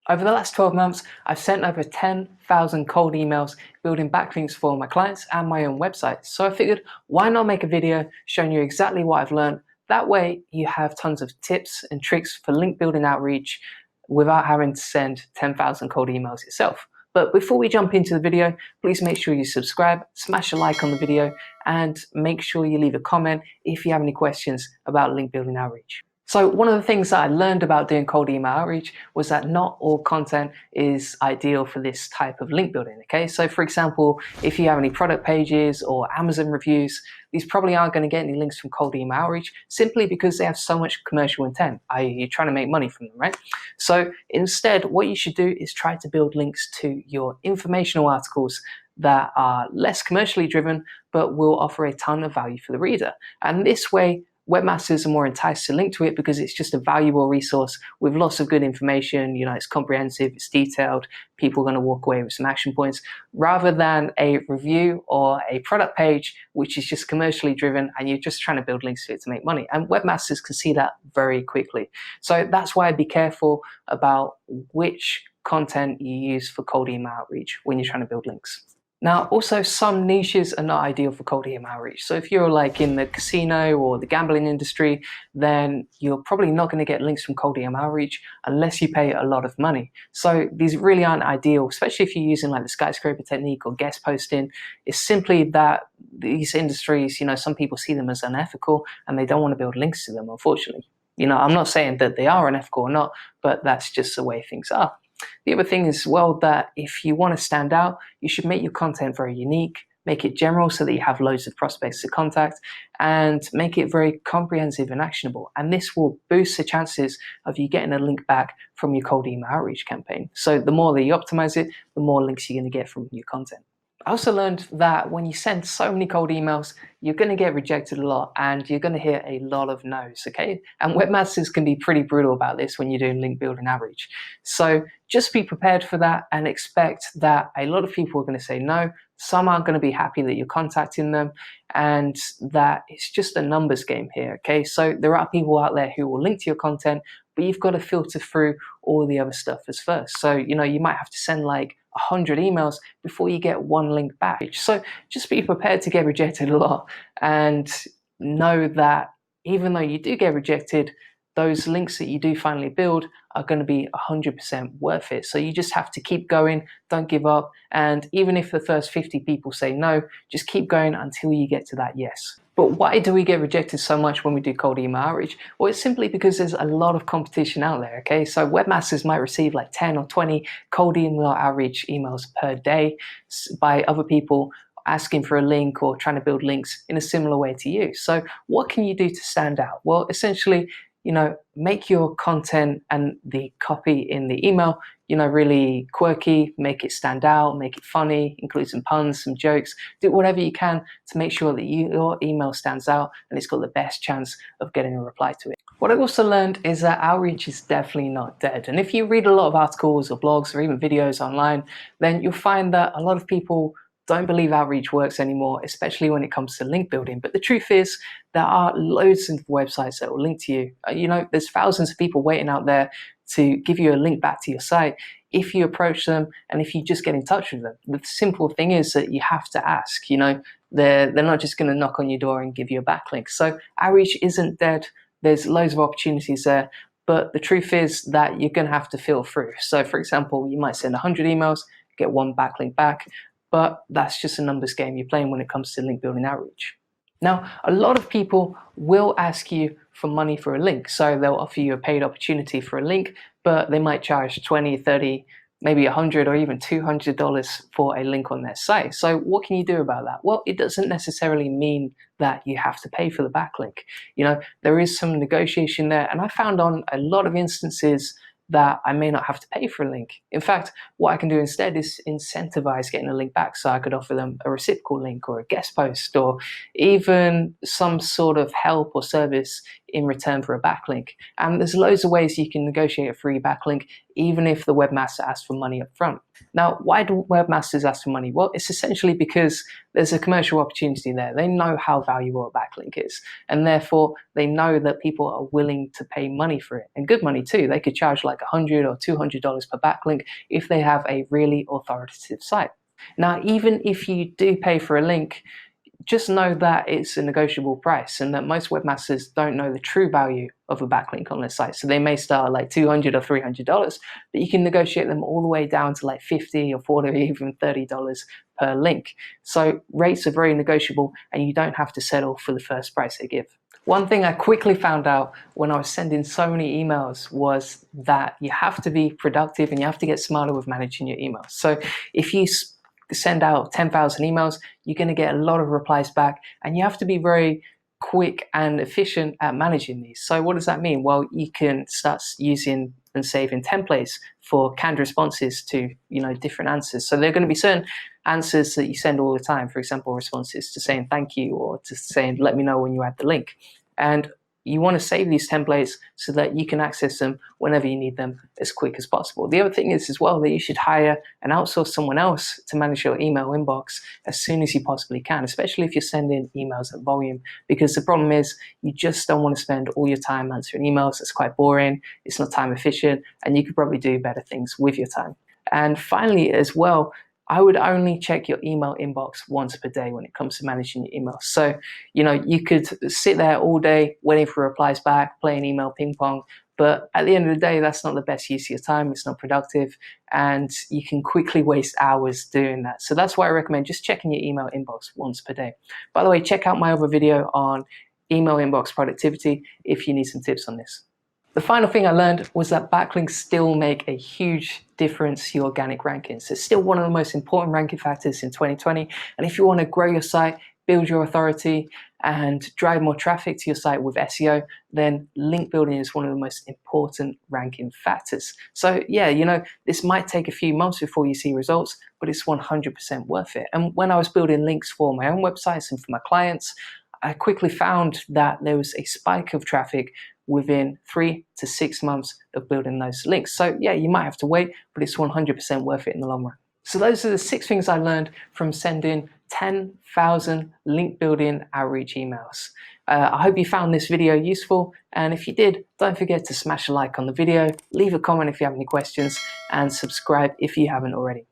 Over the last 12 months, I've sent over 10,000 cold emails building backlinks for my clients and my own website. So I figured, why not make a video showing you exactly what I've learned? That way you have tons of tips and tricks for link building outreach without having to send 10,000 cold emails yourself. But before we jump into the video, please make sure you subscribe, smash a like on the video, and make sure you leave a comment if you have any questions about link building outreach. So one of the things that I learned about doing cold email outreach was that not all content is ideal for this type of link building, okay? So for example, if you have any product pages or Amazon reviews, these probably aren't going to get any links from cold email outreach simply because they have so much commercial intent, i.e. you're trying to make money from them, right? So instead, what you should do is try to build links to your informational articles that are less commercially driven, but will offer a ton of value for the reader. And this way, webmasters are more enticed to link to it because it's just a valuable resource with lots of good information. You know, it's comprehensive, it's detailed, people are going to walk away with some action points, rather than a review or a product page which is just commercially driven and you're just trying to build links to it to make money. And webmasters can see that very quickly. So that's why I'd be careful about which content you use for cold email outreach when you're trying to build links. Now, also some niches are not ideal for cold email outreach. So if you're like in the casino or the gambling industry, then you're probably not going to get links from cold email outreach unless you pay a lot of money. So these really aren't ideal, especially if you're using like the skyscraper technique or guest posting. It's simply that these industries, you know, some people see them as unethical and they don't want to build links to them, unfortunately. You know, I'm not saying that they are unethical or not, but that's just the way things are. The other thing is, well, that if you want to stand out, you should make your content very unique, make it general so that you have loads of prospects to contact, and make it very comprehensive and actionable. And this will boost the chances of you getting a link back from your cold email outreach campaign. So the more that you optimize it, the more links you're going to get from your content. I also learned that when you send so many cold emails, you're going to get rejected a lot and you're going to hear a lot of no's, okay? And webmasters can be pretty brutal about this when you're doing link building outreach. So just be prepared for that and expect that a lot of people are going to say no. Some aren't going to be happy that you're contacting them, and that it's just a numbers game here, okay? So there are people out there who will link to your content, but you've got to filter through all the other stuff as first. So, you know, you might have to send like 100 emails before you get one link back. So just be prepared to get rejected a lot, and know that even though you do get rejected, those links that you do finally build are going to be 100% worth it. So you just have to keep going, don't give up. And even if the first 50 people say no, just keep going until you get to that yes. But why do we get rejected so much when we do cold email outreach? Well, it's simply because there's a lot of competition out there, okay? So webmasters might receive like 10 or 20 cold email outreach emails per day by other people asking for a link or trying to build links in a similar way to you. So what can you do to stand out? Well, essentially, you know, make your content and the copy in the email, you know, really quirky, make it stand out, make it funny, include some puns, some jokes, do whatever you can to make sure that your email stands out and it's got the best chance of getting a reply to it. What I also learned is that outreach is definitely not dead. And if you read a lot of articles or blogs or even videos online, then you'll find that a lot of people don't believe outreach works anymore, especially when it comes to link building. But the truth is, there are loads of websites that will link to you. You know, there's thousands of people waiting out there to give you a link back to your site if you approach them and if you just get in touch with them. The simple thing is that you have to ask. You know, they're not just going to knock on your door and give you a backlink. So outreach isn't dead. There's loads of opportunities there. But the truth is that you're going to have to filter through. So for example, you might send 100 emails, get one backlink back, but that's just a numbers game you're playing when it comes to link building outreach. Now, a lot of people will ask you for money for a link. So they'll offer you a paid opportunity for a link, but they might charge 20, 30, maybe $100 or even $200 for a link on their site. So what can you do about that? Well, it doesn't necessarily mean that you have to pay for the backlink. You know, there is some negotiation there. And I found on a lot of instances that I may not have to pay for a link. In fact, what I can do instead is incentivize getting a link back. So I could offer them a reciprocal link or a guest post or even some sort of help or service in return for a backlink. And there's loads of ways you can negotiate a free backlink even if the webmaster asks for money up front. Now, why do webmasters ask for money? Well, it's essentially because there's a commercial opportunity there. They know how valuable a backlink is, and therefore they know that people are willing to pay money for it, and good money too. They could charge like $100 or $200 per backlink if they have a really authoritative site. Now, even if you do pay for a link, just know that it's a negotiable price, and that most webmasters don't know the true value of a backlink on their site. So they may start at like $200 or $300, but you can negotiate them all the way down to like $50 or $40 or even $30 per link. So rates are very negotiable, and you don't have to settle for the first price they give. One thing I quickly found out when I was sending so many emails was that you have to be productive and you have to get smarter with managing your emails. So if you send out 10,000 emails, you're going to get a lot of replies back, and you have to be very quick and efficient at managing these. So what does that mean? Well, you can start using and saving templates for canned responses to different answers. So there are going to be certain answers that you send all the time, for example, responses to saying thank you or to saying let me know when you add the link. And you want to save these templates so that you can access them whenever you need them as quick as possible. The other thing is as well that you should hire and outsource someone else to manage your email inbox as soon as you possibly can, especially if you're sending emails at volume, because the problem is you just don't want to spend all your time answering emails. It's quite boring, it's not time efficient, and you could probably do better things with your time. And finally as well, I would only check your email inbox once per day when it comes to managing your emails. So, you could sit there all day waiting for replies back, playing email ping pong, but at the end of the day, that's not the best use of your time. It's not productive, and you can quickly waste hours doing that. So that's why I recommend just checking your email inbox once per day. By the way, check out my other video on email inbox productivity if you need some tips on this. The final thing I learned was that backlinks still make a huge difference to your organic rankings. It's still one of the most important ranking factors in 2020. And if you want to grow your site, build your authority, and drive more traffic to your site with SEO, then link building is one of the most important ranking factors. So yeah, this might take a few months before you see results, but it's 100% worth it. And when I was building links for my own websites and for my clients, I quickly found that there was a spike of traffic within 3 to 6 months of building those links. So yeah, you might have to wait, but it's 100% worth it in the long run. So those are the 6 things I learned from sending 10,000 link building outreach emails. I hope you found this video useful, and if you did, don't forget to smash a like on the video, leave a comment if you have any questions, and subscribe if you haven't already.